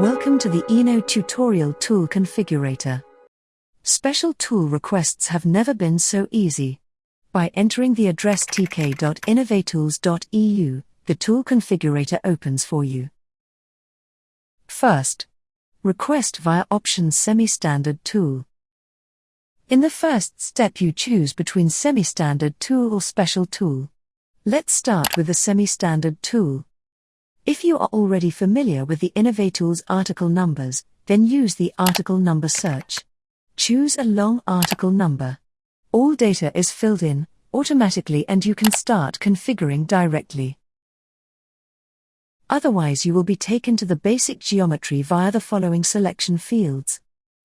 Welcome to the tutorial Tool Configurator. Special tool requests have never been so easy. By entering the address tk.inovatools.eu, the Tool Configurator opens for you. First, request via options SemiStandard Tool. In the first step you choose between SemiStandard Tool or Special Tool. Let's start with the SemiStandard Tool. If you are already familiar with the InnovaTools article numbers, then use the article number search. Choose a long article number. All data is filled in automatically and you can start configuring directly. Otherwise you will be taken to the basic geometry via the following selection fields.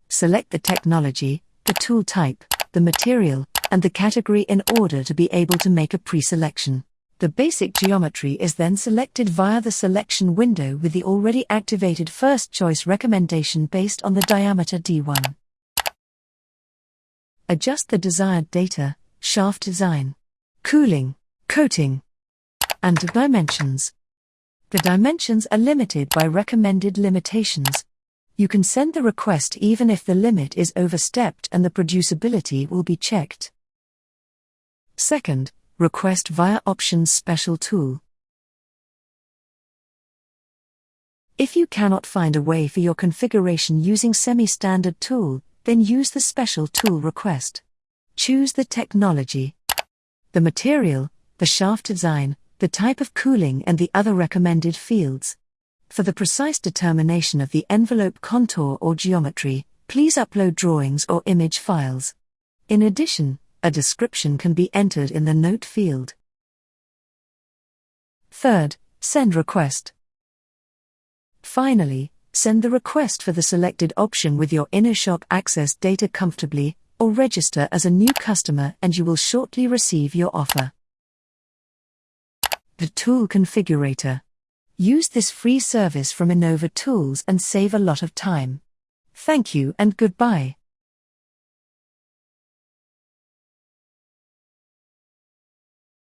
Select the technology, the tool type, the material, and the category in order to be able to make a pre-selection. The basic geometry is then selected via the selection window with the already activated first choice recommendation based on the diameter D1. Adjust the desired data, shaft design, cooling, coating, and dimensions. The dimensions are limited by recommended limitations. You can send the request even if the limit is overstepped and the producibility will be checked. Second, request via options Special Tool. If you cannot find a way for your configuration using SemiStandard Tool, then use the Special Tool request. Choose the technology, the material, the shaft design, the type of cooling and the other recommended fields. For the precise determination of the envelope contour or geometry, please upload drawings or image files. In addition, a description can be entered in the note field. Third, send request. Finally, send the request for the selected option with your InnoShop access data comfortably, or register as a new customer and you will shortly receive your offer. The Tool Configurator. Use this free service from InnovaTools and save a lot of time. Thank you and goodbye.